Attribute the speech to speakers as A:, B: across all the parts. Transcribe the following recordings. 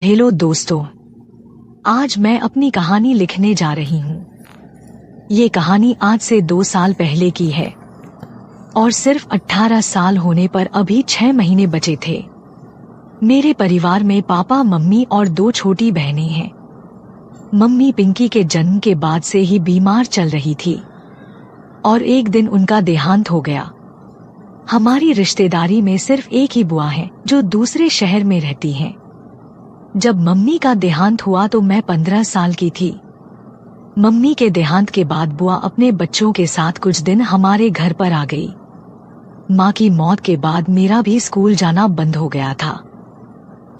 A: Hello दोस्तों, आज मैं अपनी कहानी लिखने जा रही हूँ। ये कहानी आज से 2 साल पहले की है और सिर्फ 18 साल होने पर अभी 6 महीने बचे थे। मेरे परिवार में पापा, मम्मी और 2 छोटी बहनें हैं। मम्मी पिंकी के जन्म के बाद से ही बीमार चल रही थी और एक दिन उनका देहांत हो गया। हमारी रिश्तेदारी में सिर्फ एक ही बुआ है जो दूसरे शहर में रहती हैं। जब मम्मी का देहांत हुआ तो मैं 15 साल की थी। मम्मी के देहांत के बाद बुआ अपने बच्चों के साथ कुछ दिन हमारे घर पर आ गई। माँ की मौत के बाद मेरा भी स्कूल जाना बंद हो गया था,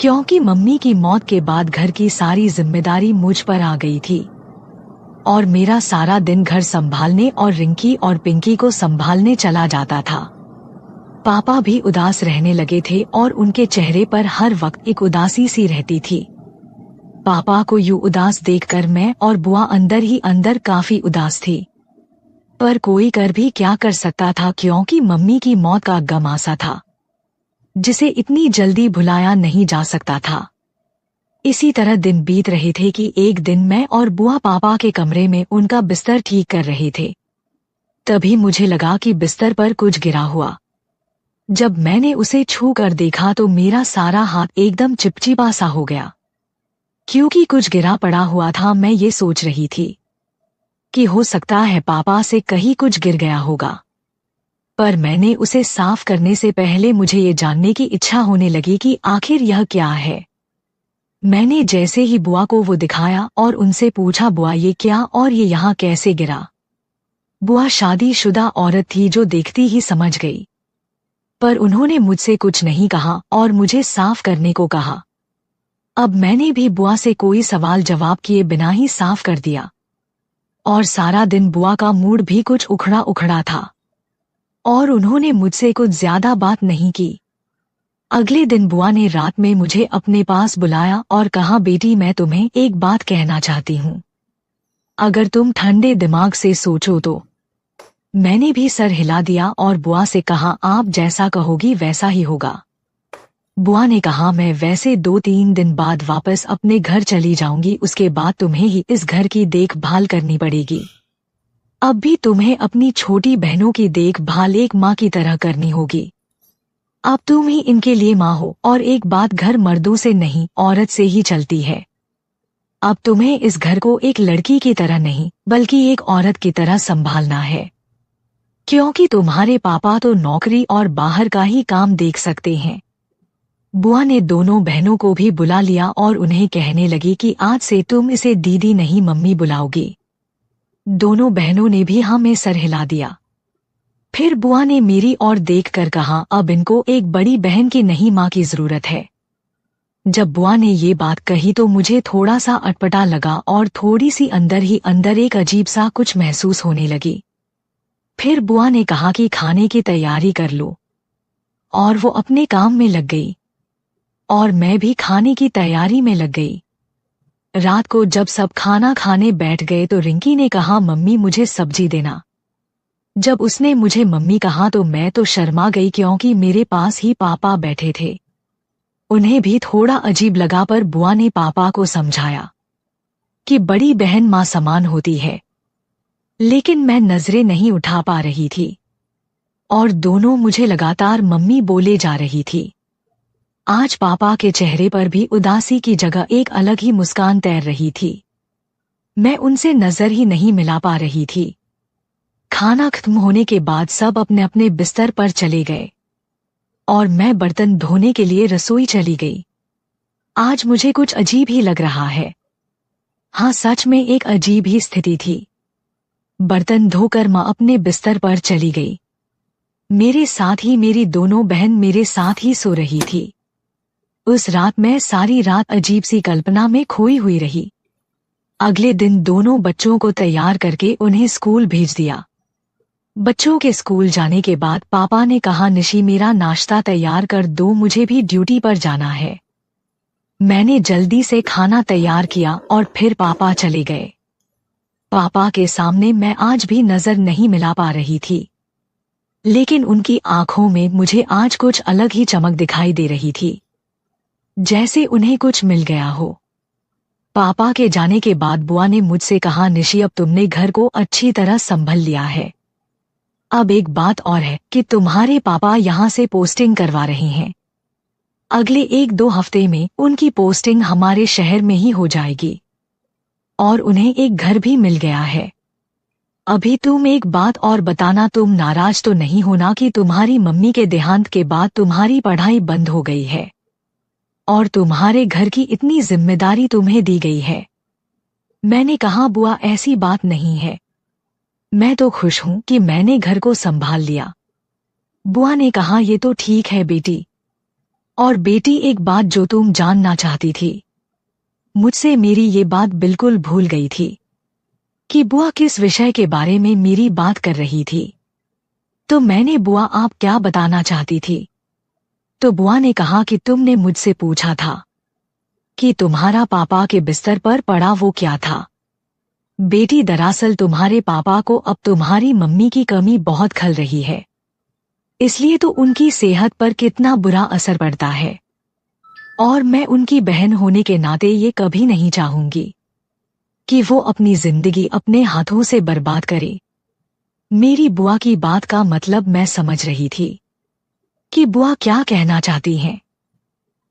A: क्योंकि मम्मी की मौत के बाद घर की सारी जिम्मेदारी मुझ पर आ गई थी और मेरा सारा दिन घर संभालने और रिंकी और पिंकी को संभालने चला जाता था। पापा भी उदास रहने लगे थे और उनके चेहरे पर हर वक्त एक उदासी सी रहती थी। पापा को यूं उदास देखकर मैं और बुआ अंदर ही अंदर काफी उदास थी, पर कोई कर भी क्या कर सकता था, क्योंकि मम्मी की मौत का गम आसा था जिसे इतनी जल्दी भुलाया नहीं जा सकता था। इसी तरह दिन बीत रहे थे कि एक दिन मैं और बुआ पापा के कमरे में उनका बिस्तर ठीक कर रहे थे। तभी मुझे लगा कि बिस्तर पर कुछ गिरा हुआ। जब मैंने उसे छू कर देखा तो मेरा सारा हाथ एकदम चिपचिपा सा हो गया, क्योंकि कुछ गिरा पड़ा हुआ था। मैं ये सोच रही थी कि हो सकता है पापा से कहीं कुछ गिर गया होगा, पर मैंने उसे साफ करने से पहले मुझे ये जानने की इच्छा होने लगी कि आखिर यह क्या है। मैंने जैसे ही बुआ को वो दिखाया और उनसे पूछा, बुआ ये क्या और ये यहाँ कैसे गिरा? बुआ शादीशुदा औरत थी जो देखती ही समझ गई, पर उन्होंने मुझसे कुछ नहीं कहा और मुझे साफ करने को कहा। अब मैंने भी बुआ से कोई सवाल जवाब किए बिना ही साफ कर दिया और सारा दिन बुआ का मूड भी कुछ उखड़ा उखड़ा था और उन्होंने मुझसे कुछ ज्यादा बात नहीं की। अगले दिन बुआ ने रात में मुझे अपने पास बुलाया और कहा, बेटी मैं तुम्हें एक बात कहना चाहती हूँ, अगर तुम ठंडे दिमाग से सोचो तो। मैंने भी सर हिला दिया और बुआ से कहा, आप जैसा कहोगी वैसा ही होगा। बुआ ने कहा, मैं वैसे 2-3 दिन बाद वापस अपने घर चली जाऊंगी, उसके बाद तुम्हें ही इस घर की देखभाल करनी पड़ेगी। अब भी तुम्हें अपनी छोटी बहनों की देखभाल एक माँ की तरह करनी होगी। अब तुम ही इनके लिए माँ हो और एक बात, घर मर्दों से नहीं औरत से ही चलती है। अब तुम्हें इस घर को एक लड़की की तरह नहीं बल्कि एक औरत की तरह संभालना है, क्योंकि तुम्हारे पापा तो नौकरी और बाहर का ही काम देख सकते हैं। बुआ ने दोनों बहनों को भी बुला लिया और उन्हें कहने लगी कि आज से तुम इसे दीदी नहीं मम्मी बुलाओगी। दोनों बहनों ने भी हाँ में सर हिला दिया। फिर बुआ ने मेरी ओर देखकर कहा, अब इनको एक बड़ी बहन की नहीं माँ की जरूरत है। जब बुआ ने ये बात कही तो मुझे थोड़ा सा अटपटा लगा और थोड़ी सी अंदर ही अंदर एक अजीब सा कुछ महसूस होने लगी। फिर बुआ ने कहा कि खाने की तैयारी कर लो, और वो अपने काम में लग गई और मैं भी खाने की तैयारी में लग गई। रात को जब सब खाना खाने बैठ गए तो रिंकी ने कहा, मम्मी मुझे सब्जी देना। जब उसने मुझे मम्मी कहा तो मैं तो शर्मा गई, क्योंकि मेरे पास ही पापा बैठे थे। उन्हें भी थोड़ा अजीब लगा, पर बुआ ने पापा को समझाया कि बड़ी बहन माँ समान होती है, लेकिन मैं नजरें नहीं उठा पा रही थी और दोनों मुझे लगातार मम्मी बोले जा रही थी। आज पापा के चेहरे पर भी उदासी की जगह एक अलग ही मुस्कान तैर रही थी। मैं उनसे नजर ही नहीं मिला पा रही थी। खाना खत्म होने के बाद सब अपने अपने बिस्तर पर चले गए और मैं बर्तन धोने के लिए रसोई चली गई। आज मुझे कुछ अजीब ही लग रहा है। हाँ, सच में एक अजीब ही स्थिति थी। बर्तन धोकर माँ अपने बिस्तर पर चली गई। मेरे साथ ही मेरी दोनों बहन मेरे साथ ही सो रही थी। उस रात मैं सारी रात अजीब सी कल्पना में खोई हुई रही। अगले दिन दोनों बच्चों को तैयार करके उन्हें स्कूल भेज दिया। बच्चों के स्कूल जाने के बाद पापा ने कहा, निशी मेरा नाश्ता तैयार कर दो, मुझे भी ड्यूटी पर जाना है। मैंने जल्दी से खाना तैयार किया और फिर पापा चले गए। पापा के सामने मैं आज भी नजर नहीं मिला पा रही थी, लेकिन उनकी आंखों में मुझे आज कुछ अलग ही चमक दिखाई दे रही थी। जैसे उन्हें कुछ मिल गया हो। पापा के जाने के बाद बुआ ने मुझसे कहा, निशी अब तुमने घर को अच्छी तरह संभल लिया है। अब एक बात और है कि तुम्हारे पापा यहाँ से पोस्टिंग करवा रहे हैं। अगले 1-2 हफ्ते में उनकी पोस्टिंग हमारे शहर में ही हो जाएगी और उन्हें एक घर भी मिल गया है। अभी तुम एक बात और बताना, तुम नाराज तो नहीं होना कि तुम्हारी मम्मी के देहांत के बाद तुम्हारी पढ़ाई बंद हो गई है और तुम्हारे घर की इतनी जिम्मेदारी तुम्हें दी गई है। मैंने कहा, बुआ ऐसी बात नहीं है, मैं तो खुश हूं कि मैंने घर को संभाल लिया। बुआ ने कहा, ये तो ठीक है बेटी। और बेटी, एक बात जो तुम जानना चाहती थी, मुझसे मेरी ये बात बिल्कुल भूल गई थी कि बुआ किस विषय के बारे में मेरी बात कर रही थी। तो मैंने, बुआ आप क्या बताना चाहती थी? तो बुआ ने कहा कि तुमने मुझसे पूछा था कि तुम्हारा पापा के बिस्तर पर पड़ा वो क्या था। बेटी, दरअसल तुम्हारे पापा को अब तुम्हारी मम्मी की कमी बहुत खल रही है, इसलिए तो उनकी सेहत पर कितना बुरा असर पड़ता है और मैं उनकी बहन होने के नाते ये कभी नहीं चाहूंगी कि वो अपनी जिंदगी अपने हाथों से बर्बाद करे। मेरी बुआ की बात का मतलब मैं समझ रही थी कि बुआ क्या कहना चाहती हैं।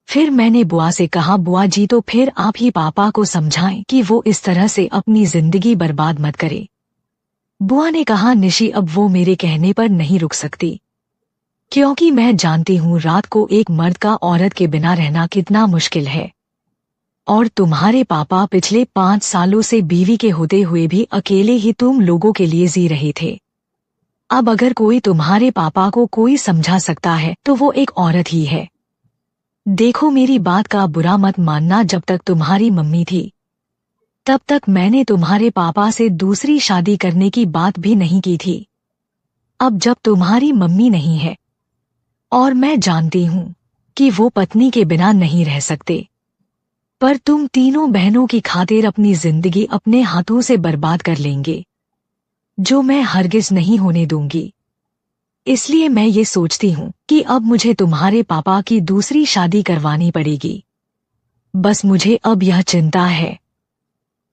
A: फिर मैंने बुआ से कहा, बुआ जी तो फिर आप ही पापा को समझाएं कि वो इस तरह से अपनी जिंदगी बर्बाद मत करे। बुआ ने कहा, निशी अब वो मेरे कहने पर नहीं रुक सकती, क्योंकि मैं जानती हूँ रात को एक मर्द का औरत के बिना रहना कितना मुश्किल है और तुम्हारे पापा पिछले 5 सालों से बीवी के होते हुए भी अकेले ही तुम लोगों के लिए जी रहे थे। अब अगर कोई तुम्हारे पापा को कोई समझा सकता है तो वो एक औरत ही है। देखो, मेरी बात का बुरा मत मानना, जब तक तुम्हारी मम्मी थी तब तक मैंने तुम्हारे पापा से दूसरी शादी करने की बात भी नहीं की थी। अब जब तुम्हारी मम्मी नहीं है और मैं जानती हूँ कि वो पत्नी के बिना नहीं रह सकते, पर तुम तीनों बहनों की खातिर अपनी जिंदगी अपने हाथों से बर्बाद कर लेंगे, जो मैं हरगिज नहीं होने दूंगी। इसलिए मैं ये सोचती हूँ कि अब मुझे तुम्हारे पापा की दूसरी शादी करवानी पड़ेगी। बस मुझे अब यह चिंता है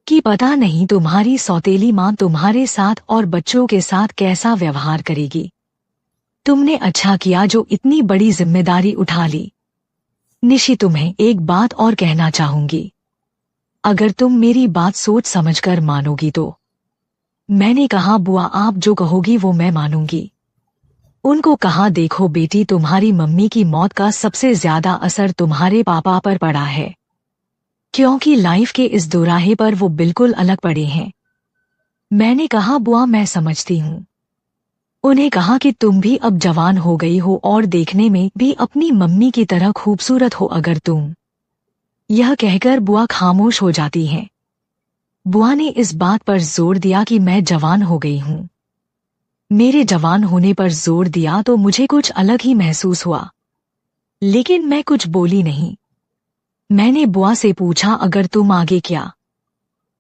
A: कि पता नहीं तुम्हारी सौतेली माँ तुम्हारे साथ और बच्चों के साथ कैसा व्यवहार करेगी। तुमने अच्छा किया जो इतनी बड़ी जिम्मेदारी उठा ली। निशी, तुम्हें एक बात और कहना चाहूंगी, अगर तुम मेरी बात सोच समझकर मानोगी तो। मैंने कहा, बुआ आप जो कहोगी वो मैं मानूंगी। उनको कहा, देखो बेटी, तुम्हारी मम्मी की मौत का सबसे ज्यादा असर तुम्हारे पापा पर पड़ा है, क्योंकि लाइफ के इस दोराहे पर वो बिल्कुल अलग पड़े हैं। मैंने कहा, बुआ मैं समझती हूँ। उन्हें कहा कि तुम भी अब जवान हो गई हो और देखने में भी अपनी मम्मी की तरह खूबसूरत हो अगर तुम। यह कहकर बुआ खामोश हो जाती हैं। बुआ ने इस बात पर जोर दिया कि मैं जवान हो गई हूँ। मेरे जवान होने पर जोर दिया तो मुझे कुछ अलग ही महसूस हुआ, लेकिन मैं कुछ बोली नहीं। मैंने बुआ से पूछा, अगर तुम आगे क्या?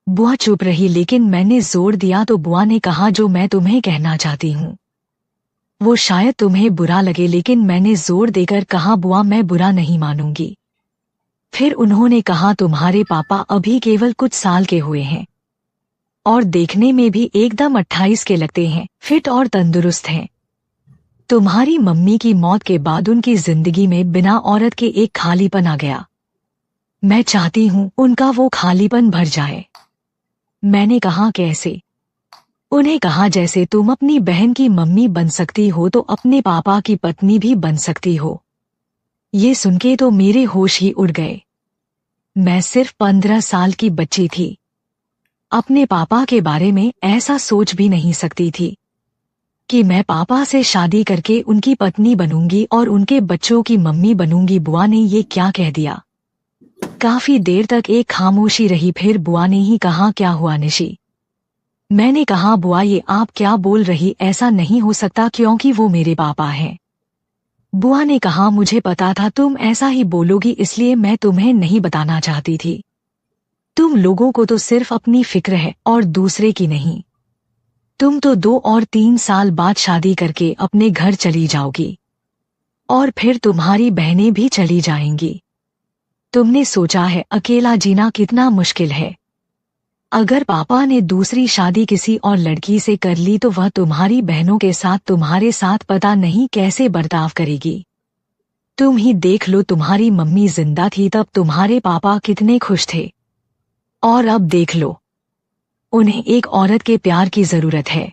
A: बुआ चुप रही, लेकिन मैंने जोर दिया तो बुआ ने कहा, जो मैं तुम्हें कहना चाहती हूँ वो शायद तुम्हें बुरा लगे, लेकिन मैंने जोर देकर कहा, बुआ मैं बुरा नहीं मानूंगी। फिर उन्होंने कहा, तुम्हारे पापा अभी केवल कुछ साल के हुए हैं और देखने में भी एकदम 28 के लगते हैं, फिट और तंदुरुस्त हैं। तुम्हारी मम्मी की मौत के बाद उनकी जिंदगी में बिना औरत के एक खालीपन आ गया। मैं चाहती हूँ उनका वो खालीपन भर जाए। मैंने कहा, कैसे? उन्हें कहा, जैसे तुम अपनी बहन की मम्मी बन सकती हो तो अपने पापा की पत्नी भी बन सकती हो। ये सुनके तो मेरे होश ही उड़ गए। मैं सिर्फ 15 साल की बच्ची थी, अपने पापा के बारे में ऐसा सोच भी नहीं सकती थी कि मैं पापा से शादी करके उनकी पत्नी बनूंगी और उनके बच्चों की मम्मी बनूंगी। बुआ ने ये क्या कह दिया? काफी देर तक एक खामोशी रही, फिर बुआ ने ही कहा, क्या हुआ निशी? मैंने कहा, बुआ ये आप क्या बोल रही, ऐसा नहीं हो सकता क्योंकि वो मेरे पापा हैं। बुआ ने कहा, मुझे पता था तुम ऐसा ही बोलोगी, इसलिए मैं तुम्हें नहीं बताना चाहती थी। तुम लोगों को तो सिर्फ अपनी फिक्र है और दूसरे की नहीं। तुम तो 2 और 3 साल बाद शादी करके अपने घर चली जाओगी और फिर तुम्हारी बहनें भी चली जाएंगी। तुमने सोचा है अकेला जीना कितना मुश्किल है? अगर पापा ने दूसरी शादी किसी और लड़की से कर ली तो वह तुम्हारी बहनों के साथ तुम्हारे साथ पता नहीं कैसे बर्ताव करेगी। तुम ही देख लो, तुम्हारी मम्मी जिंदा थी तब तुम्हारे पापा कितने खुश थे, और अब देख लो, उन्हें एक औरत के प्यार की जरूरत है।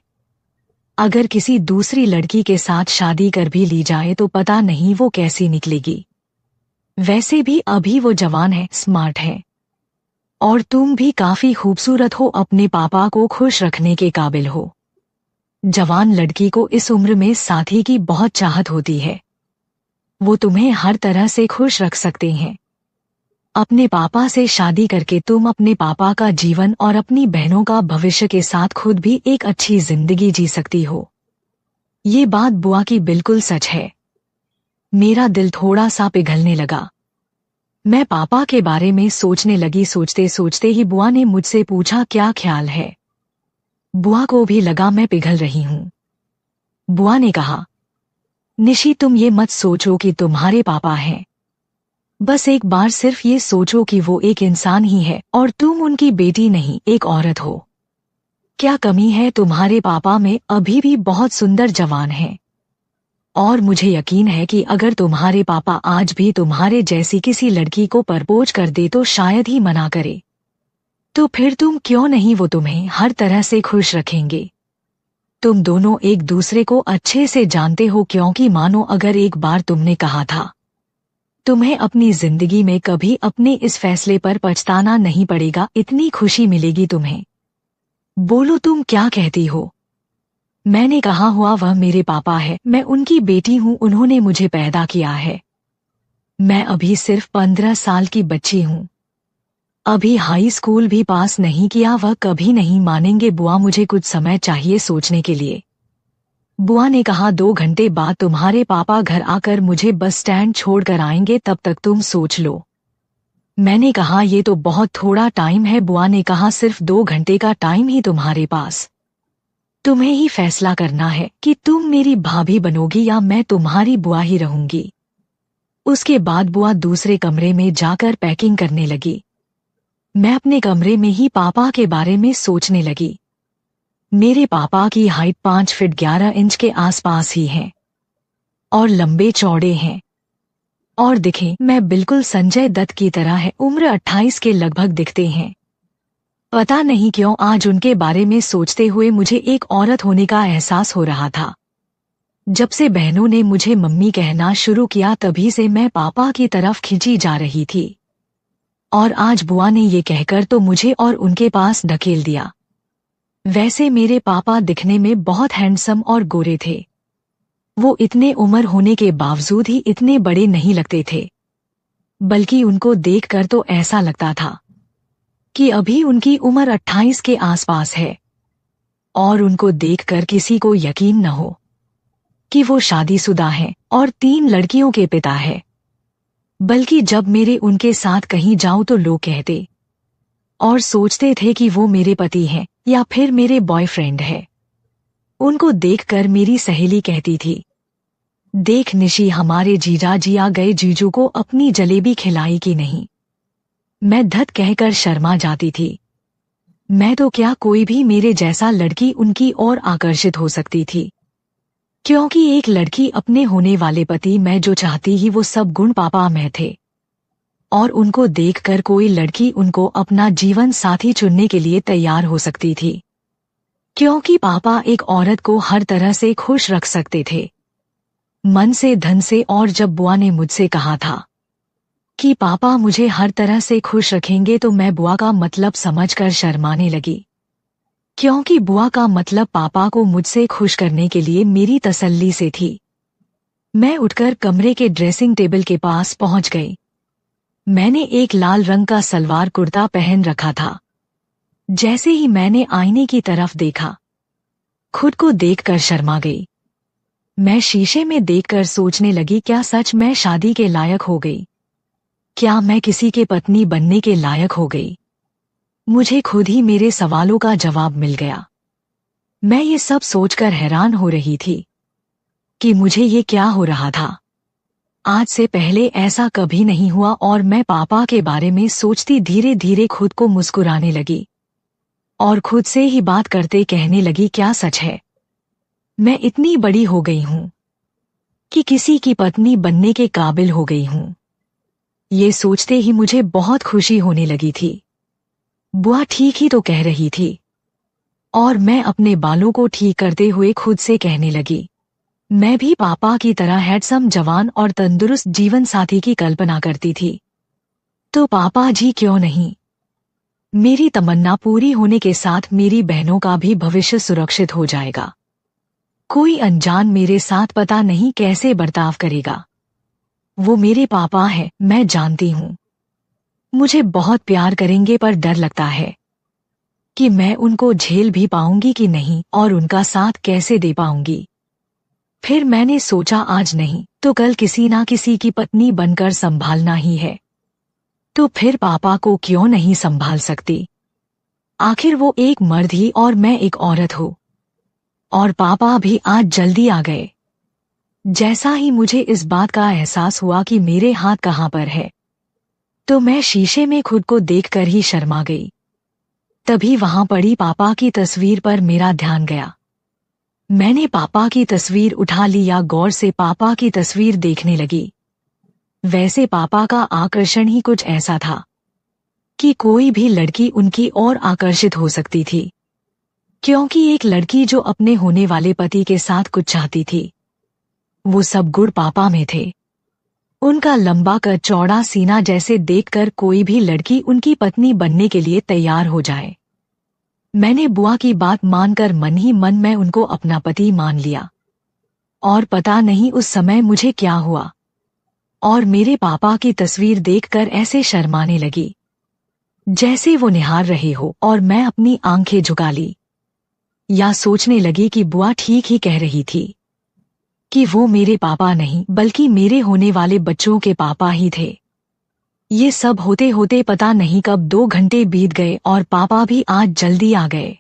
A: अगर किसी दूसरी लड़की के साथ शादी कर भी ली जाए तो पता नहीं वो कैसी निकलेगी। वैसे भी अभी वो जवान है, स्मार्ट है, और तुम भी काफी खूबसूरत हो, अपने पापा को खुश रखने के काबिल हो। जवान लड़की को इस उम्र में साथी की बहुत चाहत होती है, वो तुम्हें हर तरह से खुश रख सकते हैं। अपने पापा से शादी करके तुम अपने पापा का जीवन और अपनी बहनों का भविष्य के साथ खुद भी एक अच्छी जिंदगी जी सकती हो। ये बात बुआ की बिल्कुल सच है। मेरा दिल थोड़ा सा पिघलने लगा। मैं पापा के बारे में सोचने लगी। सोचते सोचते ही बुआ ने मुझसे पूछा, क्या ख्याल है? बुआ को भी लगा मैं पिघल रही हूँ। बुआ ने कहा, निशी तुम ये मत सोचो कि तुम्हारे पापा हैं। बस एक बार सिर्फ ये सोचो कि वो एक इंसान ही है और तुम उनकी बेटी नहीं, एक औरत हो। क्या कमी है तुम्हारे पापा में? अभी भी बहुत सुंदर जवान हैं। और मुझे यकीन है कि अगर तुम्हारे पापा आज भी तुम्हारे जैसी किसी लड़की को प्रपोज कर दे तो शायद ही मना करे। तो फिर तुम क्यों नहीं, वो तुम्हें हर तरह से खुश रखेंगे। तुम दोनों एक दूसरे को अच्छे से जानते हो, क्योंकि मानो अगर एक बार तुमने कहा था, तुम्हें अपनी जिंदगी में कभी अपने इस फैसले पर पछताना नहीं पड़ेगा, इतनी खुशी मिलेगी तुम्हें। बोलो तुम क्या कहती हो? मैंने कहा हुआ वह मेरे पापा है, मैं उनकी बेटी हूँ, उन्होंने मुझे पैदा किया है। मैं अभी सिर्फ 15 साल की बच्ची हूँ, अभी हाई स्कूल भी पास नहीं किया। वह कभी नहीं मानेंगे बुआ, मुझे कुछ समय चाहिए सोचने के लिए। बुआ ने कहा 2 घंटे बाद तुम्हारे पापा घर आकर मुझे बस स्टैंड छोड़कर आएंगे, तब तक तुम सोच लो। मैंने कहा ये तो बहुत थोड़ा टाइम है। बुआ ने कहा सिर्फ 2 घंटे का टाइम ही तुम्हारे पास, तुम्हें ही फैसला करना है कि तुम मेरी भाभी बनोगी या मैं तुम्हारी बुआ ही रहूंगी। उसके बाद बुआ दूसरे कमरे में जाकर पैकिंग करने लगी। मैं अपने कमरे में ही पापा के बारे में सोचने लगी। मेरे पापा की हाइट 5 फीट 11 इंच के आसपास ही है और लंबे चौड़े हैं, और दिखें मैं बिल्कुल संजय दत्त की तरह है। उम्र 28 के लगभग दिखते हैं। पता नहीं क्यों आज उनके बारे में सोचते हुए मुझे एक औरत होने का एहसास हो रहा था। जब से बहनों ने मुझे मम्मी कहना शुरू किया तभी से मैं पापा की तरफ खिंची जा रही थी, और आज बुआ ने ये कहकर तो मुझे और उनके पास ढकेल दिया। वैसे मेरे पापा दिखने में बहुत हैंडसम और गोरे थे। वो इतने उम्र होने के बावजूद ही इतने बड़े नहीं लगते थे, बल्कि उनको देखकर तो ऐसा लगता था कि अभी उनकी उम्र 28 के आसपास है। और उनको देखकर किसी को यकीन न हो कि वो शादीशुदा हैं और 3 लड़कियों के पिता है, बल्कि जब मेरे उनके साथ कहीं जाऊं तो लोग कहते और सोचते थे कि वो मेरे पति हैं या फिर मेरे बॉयफ्रेंड है। उनको देखकर मेरी सहेली कहती थी, देख निशी हमारे जीजा जी आ गए, जीजू को अपनी जलेबी खिलाई कि नहीं। मैं धत कहकर शर्मा जाती थी। मैं तो क्या, कोई भी मेरे जैसा लड़की उनकी ओर आकर्षित हो सकती थी, क्योंकि एक लड़की अपने होने वाले पति में जो चाहती ही वो सब गुण पापा में थे। और उनको देखकर कोई लड़की उनको अपना जीवन साथी चुनने के लिए तैयार हो सकती थी, क्योंकि पापा एक औरत को हर तरह से खुश रख सकते थे, मन से धन से। और जब बुआ ने मुझसे कहा था कि पापा मुझे हर तरह से खुश रखेंगे तो मैं बुआ का मतलब समझकर शर्माने लगी, क्योंकि बुआ का मतलब पापा को मुझसे खुश करने के लिए मेरी तसल्ली से थी। मैं उठकर कमरे के ड्रेसिंग टेबल के पास पहुंच गई। मैंने एक लाल रंग का सलवार कुर्ता पहन रखा था। जैसे ही मैंने आईने की तरफ देखा, खुद को देखकर शर्मा गई। मैं शीशे में देखकर सोचने लगी, क्या सच मैं शादी के लायक हो गई? क्या मैं किसी के पत्नी बनने के लायक हो गई? मुझे खुद ही मेरे सवालों का जवाब मिल गया। मैं ये सब सोचकर हैरान हो रही थी कि मुझे ये क्या हो रहा था। आज से पहले ऐसा कभी नहीं हुआ और मैं पापा के बारे में सोचती धीरे धीरे खुद को मुस्कुराने लगी और खुद से ही बात करते कहने लगी, क्या सच है? मैं इतनी बड़ी हो गई हूँ कि किसी की पत्नी बनने के काबिल हो गई हूँ। ये सोचते ही मुझे बहुत खुशी होने लगी थी। बुआ ठीक ही तो कह रही थी। और मैं अपने बालों को ठीक करते हुए खुद से कहने लगी, मैं भी पापा की तरह हैंडसम, जवान और तंदुरुस्त जीवन साथी की कल्पना करती थी। तो पापा जी क्यों नहीं? मेरी तमन्ना पूरी होने के साथ मेरी बहनों का भी भविष्य सुरक्षित हो जाएगा। कोई अनजान मेरे साथ पता नहीं कैसे बर्ताव करेगा। वो मेरे पापा हैं, मैं जानती हूँ। मुझे बहुत प्यार करेंगे, पर डर लगता है कि मैं उनको झेल भी पाऊंगी कि नहीं और उनका साथ कैसे दे पाऊंगी। फिर मैंने सोचा, आज नहीं तो कल किसी ना किसी की पत्नी बनकर संभालना ही है। तो फिर पापा को क्यों नहीं संभाल सकती? आखिर वो एक मर्द ही और मैं एक औरत हूँ। और पापा भी आज जल्दी आ गए। जैसा ही मुझे इस बात का एहसास हुआ कि मेरे हाथ कहाँ पर है, तो मैं शीशे में खुद को देखकर ही शर्मा गई। तभी वहां पड़ी पापा की तस्वीर पर मेरा ध्यान गया। मैंने पापा की तस्वीर उठा लिया, गौर से पापा की तस्वीर देखने लगी। वैसे पापा का आकर्षण ही कुछ ऐसा था कि कोई भी लड़की उनकी ओर आकर्षित हो सकती थी, क्योंकि एक लड़की जो अपने होने वाले पति के साथ कुछ चाहती थी, वो सब गुण पापा में थे। उनका लंबा कद, चौड़ा सीना, जैसे देखकर कोई भी लड़की उनकी पत्नी बनने के लिए तैयार हो जाए। मैंने बुआ की बात मानकर मन ही मन में उनको अपना पति मान लिया। और पता नहीं उस समय मुझे क्या हुआ और मेरे पापा की तस्वीर देखकर ऐसे शर्माने लगी जैसे वो निहार रहे हो, और मैं अपनी आंखें झुका ली। या सोचने लगी कि बुआ ठीक ही कह रही थी कि वो मेरे पापा नहीं बल्कि मेरे होने वाले बच्चों के पापा ही थे। ये सब होते होते पता नहीं कब 2 घंटे बीत गए और पापा भी आज जल्दी आ गए।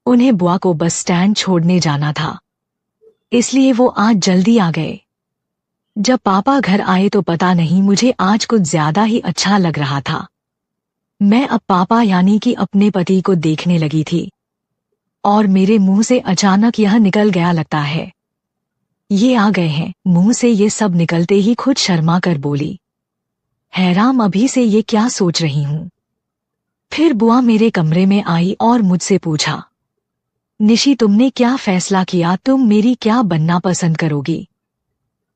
A: उन्हें बुआ को बस स्टैंड छोड़ने जाना था, इसलिए वो आज जल्दी आ गए। जब पापा घर आए तो पता नहीं मुझे आज कुछ ज्यादा ही अच्छा लग रहा था। मैं अब पापा यानी कि अपने पति को देखने लगी थी और मेरे मुंह से अचानक यह निकल गया, लगता है ये आ गए हैं। मुंह से ये सब निकलते ही खुद शर्मा कर बोली, हैरान अभी से ये क्या सोच रही हूँ। फिर बुआ मेरे कमरे में आई और मुझसे पूछा, निशी तुमने क्या फैसला किया? तुम मेरी क्या बनना पसंद करोगी?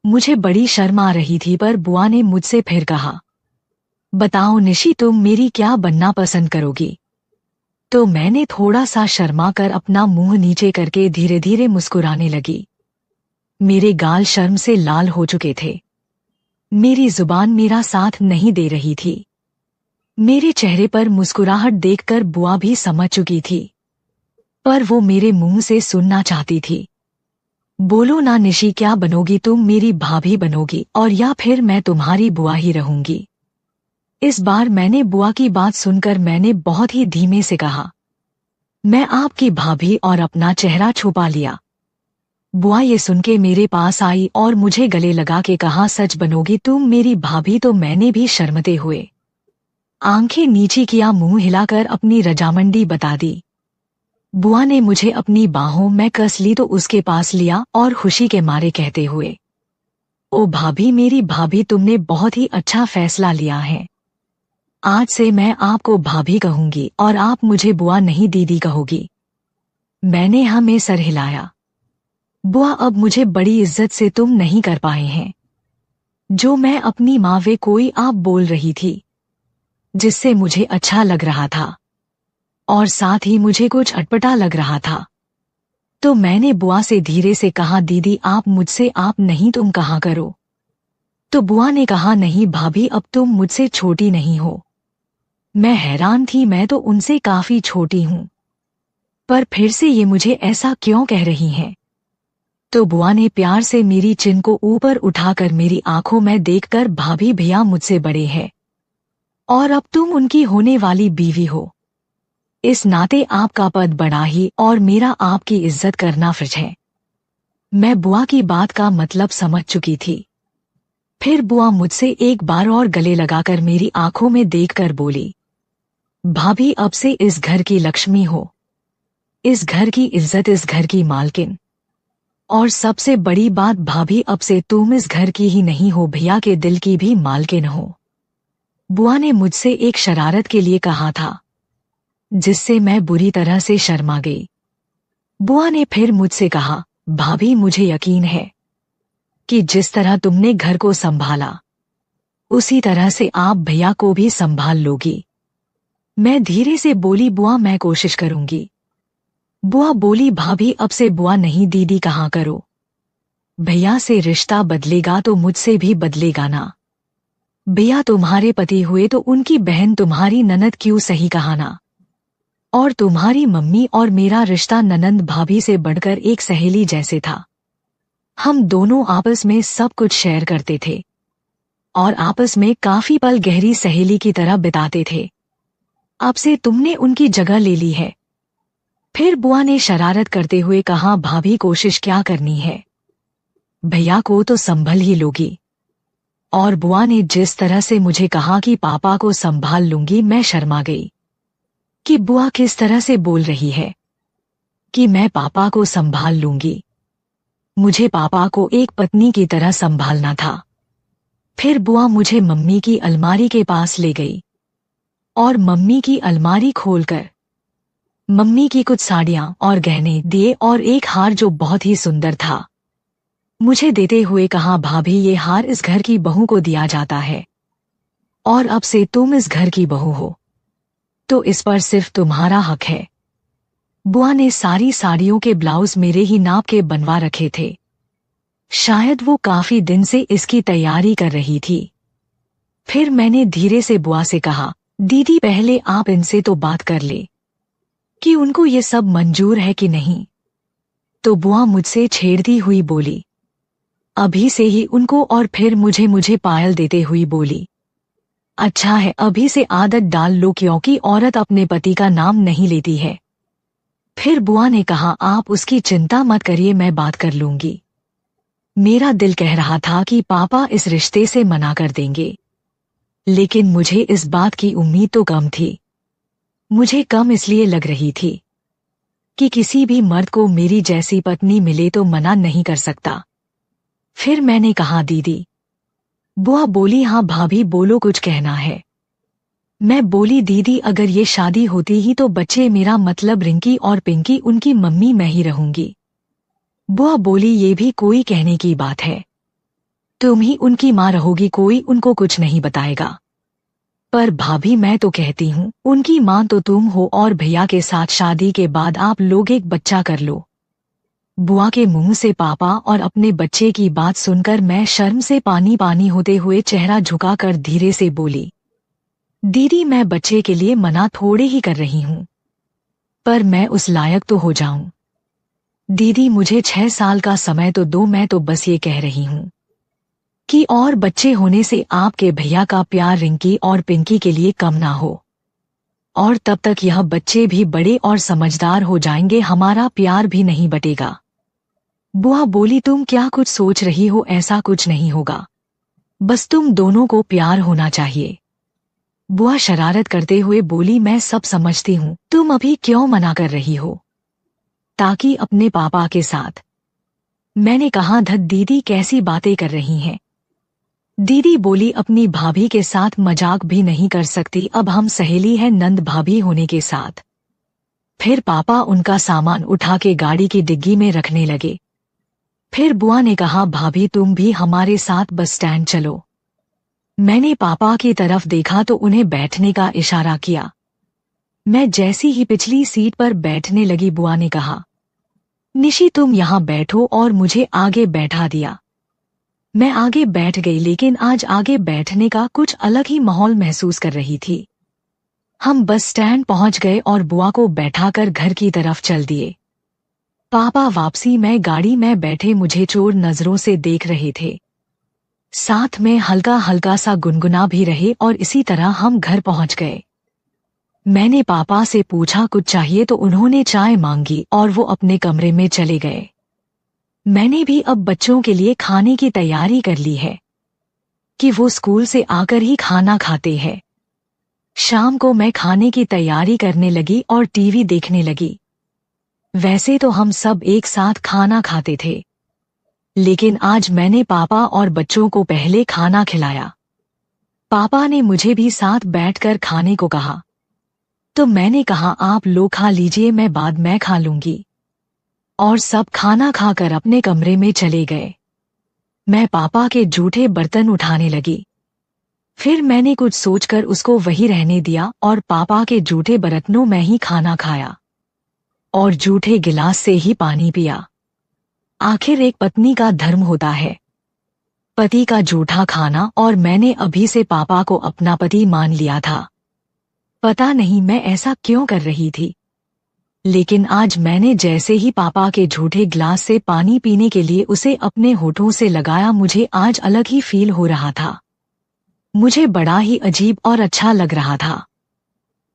A: मुझे बड़ी शर्म आ रही थी, पर बुआ ने मुझसे फिर कहा, बताओ निशी तुम मेरी क्या बनना पसंद करोगी? तो मैंने थोड़ा सा शर्मा कर अपना मुंह नीचे करके धीरे धीरे मुस्कुराने लगी। मेरे गाल शर्म से लाल हो चुके थे। मेरी जुबान मेरा साथ नहीं दे रही थी। मेरे चेहरे पर मुस्कुराहट देखकर बुआ भी समझ चुकी थी, पर वो मेरे मुंह से सुनना चाहती थी। बोलो ना निशी, क्या बनोगी? तुम मेरी भाभी बनोगी और या फिर मैं तुम्हारी बुआ ही रहूंगी? इस बार मैंने बुआ की बात सुनकर मैंने बहुत ही धीमे से कहा, मैं आपकी भाभी, और अपना चेहरा छुपा लिया। बुआ ये सुन के मेरे पास आई और मुझे गले लगा के कहा, सच बनोगी तुम मेरी भाभी? तो मैंने भी शर्मते हुए आंखें नीचे किया, मुंह हिलाकर अपनी रजामंदी बता दी। बुआ ने मुझे अपनी बाहों में कस ली तो उसके पास लिया और खुशी के मारे कहते हुए, ओ भाभी, मेरी भाभी, तुमने बहुत ही अच्छा फैसला लिया है। आज से मैं आपको भाभी कहूंगी और आप मुझे बुआ नहीं दीदी कहोगी। मैंने हाँ में सर हिलाया। बुआ, अब मुझे बड़ी इज्जत से तुम नहीं कर पाए हैं। जो मैं अपनी माँ वे कोई आप बोल रही थी, जिससे मुझे अच्छा लग रहा था और साथ ही मुझे कुछ अटपटा लग रहा था। तो मैंने बुआ से धीरे से कहा, दीदी आप मुझसे आप नहीं तुम कहा करो। तो बुआ ने कहा, नहीं भाभी, अब तुम मुझसे छोटी नहीं हो। मैं हैरान थी, मैं तो उनसे काफी छोटी हूँ, पर फिर से ये मुझे ऐसा क्यों कह रही हैं? तो बुआ ने प्यार से मेरी चिन को ऊपर उठाकर मेरी आंखों में देखकर, भाभी भैया मुझसे बड़े हैं और अब तुम उनकी होने वाली बीवी हो। इस नाते आपका पद बड़ा ही और मेरा आपकी इज्जत करना फर्ज है। मैं बुआ की बात का मतलब समझ चुकी थी। फिर बुआ मुझसे एक बार और गले लगाकर मेरी आंखों में देखकर बोली, भाभी अब से इस घर की लक्ष्मी हो, इस घर की इज्जत, इस घर की मालकिन। और सबसे बड़ी बात भाभी, अब से तुम इस घर की ही नहीं हो, भैया के दिल की भी मालकिन हो। बुआ ने मुझसे एक शरारत के लिए कहा था, जिससे मैं बुरी तरह से शर्मा गई। बुआ ने फिर मुझसे कहा, भाभी मुझे यकीन है कि जिस तरह तुमने घर को संभाला उसी तरह से आप भैया को भी संभाल लोगी। मैं धीरे से बोली, बुआ मैं कोशिश करूंगी। बुआ बोली, भाभी अब से बुआ नहीं दीदी कहा करो, भैया से रिश्ता बदलेगा तो मुझसे भी बदलेगा ना। भैया तुम्हारे पति हुए तो उनकी बहन तुम्हारी ननद क्यों, सही कहा ना। और तुम्हारी मम्मी और मेरा रिश्ता ननंद भाभी से बढ़कर एक सहेली जैसे था। हम दोनों आपस में सब कुछ शेयर करते थे और आपस में काफी पल गहरी सहेली की तरह बिताते थे। अब से तुमने उनकी जगह ले ली है। फिर बुआ ने शरारत करते हुए कहा, भाभी कोशिश क्या करनी है, भैया को तो संभल ही लोगी। और बुआ ने जिस तरह से मुझे कहा कि पापा को संभाल लूंगी, मैं शर्मा गई कि बुआ किस तरह से बोल रही है कि मैं पापा को संभाल लूंगी। मुझे पापा को एक पत्नी की तरह संभालना था। फिर बुआ मुझे मम्मी की अलमारी के पास ले गई और मम्मी की अलमारी खोलकर मम्मी की कुछ साड़ियां और गहने दिए और एक हार जो बहुत ही सुंदर था मुझे देते हुए कहा, भाभी ये हार इस घर की बहू को दिया जाता है और अब से तुम इस घर की बहू हो तो इस पर सिर्फ तुम्हारा हक है। बुआ ने सारी साड़ियों के ब्लाउज मेरे ही नाप के बनवा रखे थे। शायद वो काफी दिन से इसकी तैयारी कर रही थी। फिर मैंने धीरे से बुआ से कहा, दीदी पहले आप इनसे तो बात कर ले कि उनको ये सब मंजूर है कि नहीं। तो बुआ मुझसे छेड़ती हुई बोली, अभी से ही उनको। और फिर मुझे पायल देते हुई बोली, अच्छा है अभी से आदत डाल लो क्योंकि औरत अपने पति का नाम नहीं लेती है। फिर बुआ ने कहा, आप उसकी चिंता मत करिए, मैं बात कर लूंगी। मेरा दिल कह रहा था कि पापा इस रिश्ते से मना कर देंगे, लेकिन मुझे इस बात की उम्मीद तो कम थी। मुझे कम इसलिए लग रही थी कि किसी भी मर्द को मेरी जैसी पत्नी मिले तो मना नहीं कर सकता। फिर मैंने कहा, दीदी। बुआ बोली, हाँ भाभी बोलो, कुछ कहना है। मैं बोली, दीदी अगर ये शादी होती ही तो बच्चे, मेरा मतलब रिंकी और पिंकी, उनकी मम्मी मैं ही रहूंगी। बुआ बोली, ये भी कोई कहने की बात है, तुम ही उनकी माँ रहोगी, कोई उनको कुछ नहीं बताएगा। पर भाभी मैं तो कहती हूँ उनकी माँ तो तुम हो और भैया के साथ शादी के बाद आप लोग एक बच्चा कर लो। बुआ के मुंह से पापा और अपने बच्चे की बात सुनकर मैं शर्म से पानी पानी होते हुए चेहरा झुकाकर धीरे से बोली, दीदी मैं बच्चे के लिए मना थोड़े ही कर रही हूँ, पर मैं उस लायक तो हो जाऊं। दीदी मुझे 6 साल का समय तो दो, मैं तो बस ये कह रही हूँ कि और बच्चे होने से आपके भैया का प्यार रिंकी और पिंकी के लिए कम ना हो, और तब तक यह बच्चे भी बड़े और समझदार हो जाएंगे, हमारा प्यार भी नहीं बटेगा। बुआ बोली, तुम क्या कुछ सोच रही हो, ऐसा कुछ नहीं होगा, बस तुम दोनों को प्यार होना चाहिए। बुआ शरारत करते हुए बोली, मैं सब समझती हूँ, तुम अभी क्यों मना कर रही हो, ताकि अपने पापा के साथ। मैंने कहा, धत दीदी कैसी बातें कर रही हैं। दीदी बोली, अपनी भाभी के साथ मजाक भी नहीं कर सकती, अब हम सहेली हैं नंद भाभी होने के साथ। फिर पापा उनका सामान उठा के गाड़ी की डिग्गी में रखने लगे। फिर बुआ ने कहा, भाभी तुम भी हमारे साथ बस स्टैंड चलो। मैंने पापा की तरफ देखा तो उन्हें बैठने का इशारा किया। मैं जैसी ही पिछली सीट पर बैठने लगी, बुआ ने कहा, निशी तुम यहाँ बैठो, और मुझे आगे बैठा दिया। मैं आगे बैठ गई, लेकिन आज आगे बैठने का कुछ अलग ही माहौल महसूस कर रही थी। हम बस स्टैंड पहुंच गए और बुआ को बैठाकर घर की तरफ चल दिए। पापा वापसी में गाड़ी में बैठे मुझे चोर नजरों से देख रहे थे, साथ में हल्का हल्का सा गुनगुना भी रहे, और इसी तरह हम घर पहुंच गए। मैंने पापा से पूछा कुछ चाहिए तो उन्होंने चाय मांगी और वो अपने कमरे में चले गए। मैंने भी अब बच्चों के लिए खाने की तैयारी कर ली है। कि वो स्कूल से आकर ही खाना खाते हैं। शाम को मैं खाने की तैयारी करने लगी और टीवी देखने लगी। वैसे तो हम सब एक साथ खाना खाते थे, लेकिन आज मैंने पापा और बच्चों को पहले खाना खिलाया। पापा ने मुझे भी साथ बैठकर खाने को कहा, तो मैंने कहा आप लोग खा लीजिए, मैं बाद में खा लूंगी। और सब खाना खाकर अपने कमरे में चले गए। मैं पापा के जूठे बर्तन उठाने लगी। फिर मैंने कुछ सोचकर उसको वही रहने दिया और पापा के जूठे बर्तनों में ही खाना खाया और जूठे गिलास से ही पानी पिया। आखिर एक पत्नी का धर्म होता है पति का जूठा खाना, और मैंने अभी से पापा को अपना पति मान लिया था। पता नहीं मैं ऐसा क्यों कर रही थी, लेकिन आज मैंने जैसे ही पापा के झूठे गिलास से पानी पीने के लिए उसे अपने होठों से लगाया, मुझे आज अलग ही फील हो रहा था। मुझे बड़ा ही अजीब और अच्छा लग रहा था।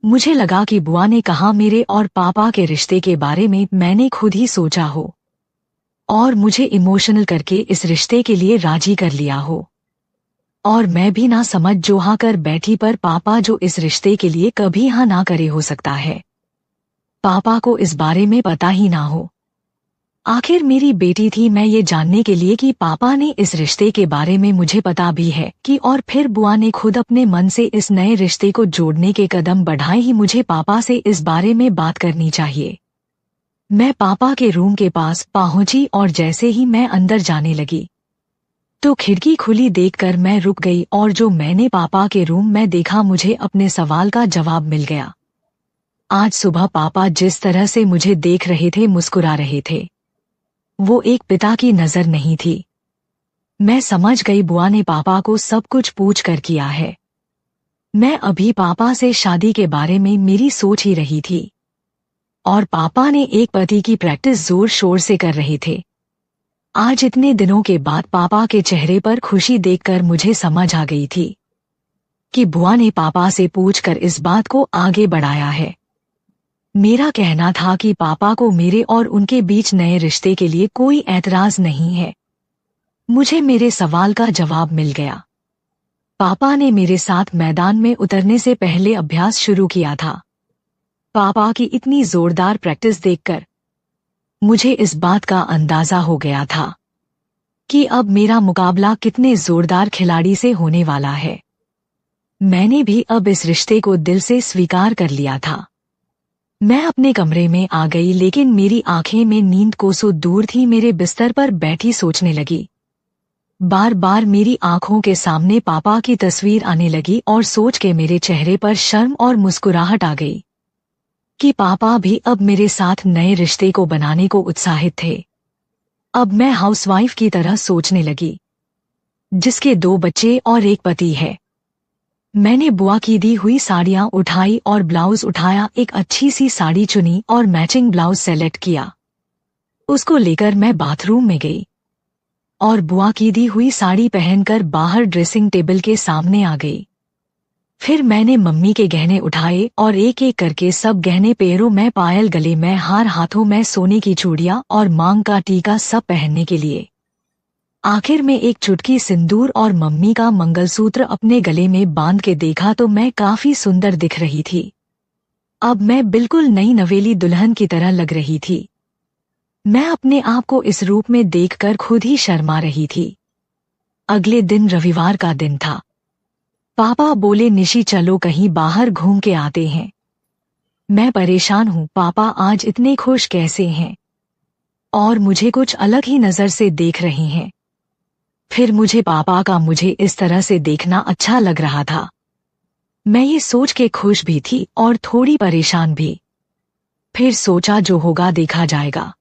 A: मुझे लगा कि बुआ ने कहा मेरे और पापा के रिश्ते के बारे में मैंने खुद ही सोचा हो और मुझे इमोशनल करके इस रिश्ते के लिए राजी कर लिया हो, और मैं भी ना समझ जो हाँ कर बैठी, पर पापा जो इस रिश्ते के लिए कभी हाँ ना करे हो सकता है पापा को इस बारे में पता ही ना हो। आखिर मेरी बेटी थी मैं ये जानने के लिए कि पापा ने इस रिश्ते के बारे में मुझे पता भी है कि, और फिर बुआ ने खुद अपने मन से इस नए रिश्ते को जोड़ने के कदम बढ़ाए ही मुझे पापा से इस बारे में बात करनी चाहिए। मैं पापा के रूम के पास पहुंची और जैसे ही मैं अंदर जाने लगी तो खिड़की खुली देखकर मैं रुक गई, और जो मैंने पापा के रूम में देखा मुझे अपने सवाल का जवाब मिल गया। आज सुबह पापा जिस तरह से मुझे देख रहे थे, मुस्कुरा रहे थे, वो एक पिता की नजर नहीं थी। मैं समझ गई बुआ ने पापा को सब कुछ पूछ कर किया है। मैं अभी पापा से शादी के बारे में मेरी सोच ही रही थी और पापा ने एक पति की प्रैक्टिस जोर शोर से कर रहे थे। आज इतने दिनों के बाद पापा के चेहरे पर खुशी देखकर मुझे समझ आ गई थी कि बुआ ने पापा से पूछकर इस बात को आगे बढ़ाया है। मेरा कहना था कि पापा को मेरे और उनके बीच नए रिश्ते के लिए कोई ऐतराज नहीं है। मुझे मेरे सवाल का जवाब मिल गया। पापा ने मेरे साथ मैदान में उतरने से पहले अभ्यास शुरू किया था। पापा की इतनी जोरदार प्रैक्टिस देखकर मुझे इस बात का अंदाजा हो गया था कि अब मेरा मुकाबला कितने जोरदार खिलाड़ी से होने वाला है। मैंने भी अब इस रिश्ते को दिल से स्वीकार कर लिया था। मैं अपने कमरे में आ गई, लेकिन मेरी आंखें में नींद कोसों दूर थी। मेरे बिस्तर पर बैठी सोचने लगी। बार बार मेरी आंखों के सामने पापा की तस्वीर आने लगी और सोच के मेरे चेहरे पर शर्म और मुस्कुराहट आ गई कि पापा भी अब मेरे साथ नए रिश्ते को बनाने को उत्साहित थे। अब मैं हाउसवाइफ की तरह सोचने लगी जिसके 2 बच्चे और एक पति है। मैंने बुआ की दी हुई साड़ियां उठाई और ब्लाउज उठाया, एक अच्छी सी साड़ी चुनी और मैचिंग ब्लाउज सेलेक्ट किया। उसको लेकर मैं बाथरूम में गई और बुआ की दी हुई साड़ी पहनकर बाहर ड्रेसिंग टेबल के सामने आ गई। फिर मैंने मम्मी के गहने उठाए और एक एक करके सब गहने, पैरों में पायल, गले में हार, हाथों में सोने की चूड़ियां और मांग का टीका सब पहनने के लिए। आखिर में एक चुटकी सिंदूर और मम्मी का मंगलसूत्र अपने गले में बांध के देखा तो मैं काफी सुंदर दिख रही थी। अब मैं बिल्कुल नई नवेली दुल्हन की तरह लग रही थी। मैं अपने आप को इस रूप में देखकर खुद ही शर्मा रही थी। अगले दिन रविवार का दिन था। पापा बोले निशी चलो कहीं बाहर घूम के आते हैं। मैं परेशान हूँ, पापा आज इतने खुश कैसे हैं और मुझे कुछ अलग ही नजर से देख रहे हैं। फिर मुझे पापा का मुझे इस तरह से देखना अच्छा लग रहा था। मैं ये सोच के खुश भी थी और थोड़ी परेशान भी। फिर सोचा जो होगा देखा जाएगा।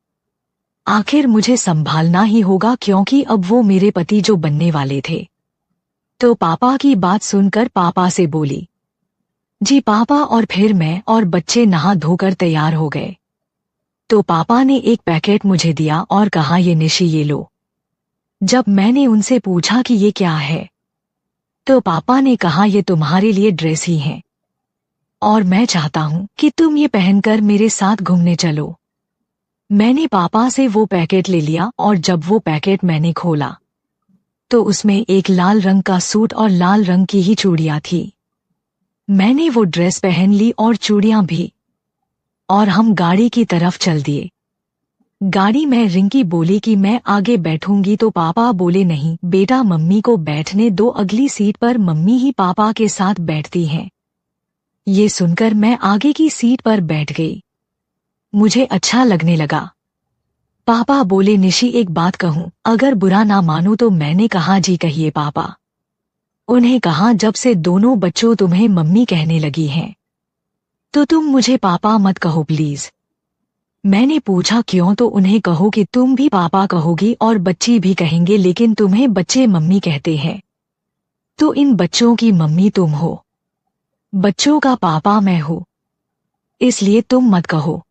A: आखिर मुझे संभालना ही होगा क्योंकि अब वो मेरे पति जो बनने वाले थे। तो पापा की बात सुनकर पापा से बोली, जी पापा, और फिर मैं और बच्चे नहा धोकर तैयार हो गए। तो पापा ने एक पैकेट मुझे दिया और कहा ये निशी ये लो। जब मैंने उनसे पूछा कि ये क्या है तो पापा ने कहा ये तुम्हारे लिए ड्रेस ही है और मैं चाहता हूँ कि तुम ये पहनकर मेरे साथ घूमने चलो। मैंने पापा से वो पैकेट ले लिया और जब वो पैकेट मैंने खोला तो उसमें एक लाल रंग का सूट और लाल रंग की ही चूड़ियां थी। मैंने वो ड्रेस पहन ली और चूड़ियां भी, और हम गाड़ी की तरफ चल दिए। गाड़ी में रिंकी बोली कि मैं आगे बैठूंगी तो पापा बोले नहीं बेटा, मम्मी को बैठने दो, अगली सीट पर मम्मी ही पापा के साथ बैठती हैं। ये सुनकर मैं आगे की सीट पर बैठ गई। मुझे अच्छा लगने लगा। पापा बोले निशी एक बात कहूं, अगर बुरा ना मानो तो। मैंने कहा जी कहिए पापा। उन्हें कहा जब से दोनों बच्चों तुम्हें मम्मी कहने लगी हैं तो तुम मुझे पापा मत कहो प्लीज। मैंने पूछा क्यों, तो उन्हें कहो कि तुम भी पापा कहोगी और बच्ची भी कहेंगे, लेकिन तुम्हें बच्चे मम्मी कहते हैं तो इन बच्चों की मम्मी तुम हो, बच्चों का पापा मैं हूँ, इसलिए तुम मत कहो।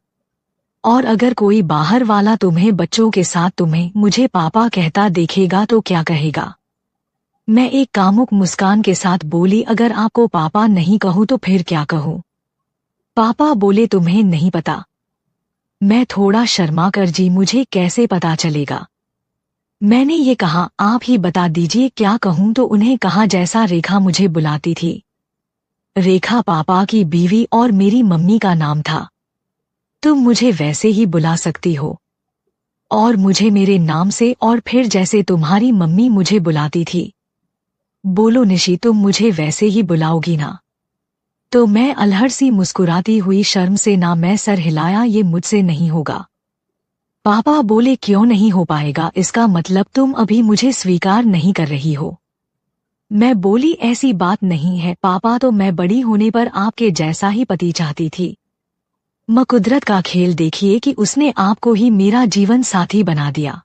A: और अगर कोई बाहर वाला तुम्हें बच्चों के साथ तुम्हें मुझे पापा कहता देखेगा तो क्या कहेगा। मैं एक कामुक मुस्कान के साथ बोली अगर आपको पापा नहीं कहूँ तो फिर क्या कहूँ। पापा बोले तुम्हें नहीं पता। मैं थोड़ा शर्मा कर जी मुझे कैसे पता चलेगा। मैंने ये कहा आप ही बता दीजिए क्या कहूँ, तो उन्हें कहा जैसा रेखा मुझे बुलाती थी। रेखा पापा की बीवी और मेरी मम्मी का नाम था। तुम मुझे वैसे ही बुला सकती हो और मुझे मेरे नाम से, और फिर जैसे तुम्हारी मम्मी मुझे बुलाती थी। बोलो निशी तुम मुझे वैसे ही बुलाओगी ना। तो मैं अलहड़ सी मुस्कुराती हुई शर्म से ना मैं सर हिलाया, ये मुझसे नहीं होगा। पापा बोले क्यों नहीं हो पाएगा, इसका मतलब तुम अभी मुझे स्वीकार नहीं कर रही हो। मैं बोली ऐसी बात नहीं है पापा, तो मैं बड़ी होने पर आपके जैसा ही पति चाहती थी। कुदरत का खेल देखिए कि उसने आपको ही मेरा जीवन साथी बना दिया।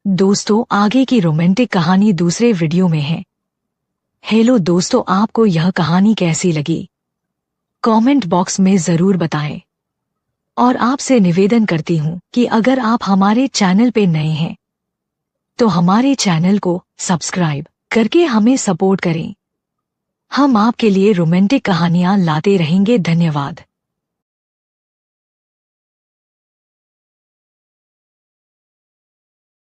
A: दोस्तों आगे की रोमांटिक कहानी दूसरे वीडियो में है। हेलो दोस्तों, आपको यह कहानी कैसी लगी कमेंट बॉक्स में जरूर बताएं। और आपसे निवेदन करती हूँ कि अगर आप हमारे चैनल पे नए हैं तो हमारे चैनल को सब्सक्राइब करके हमें सपोर्ट करें। हम आपके लिए रोमांटिक कहानियां लाते रहेंगे। धन्यवाद।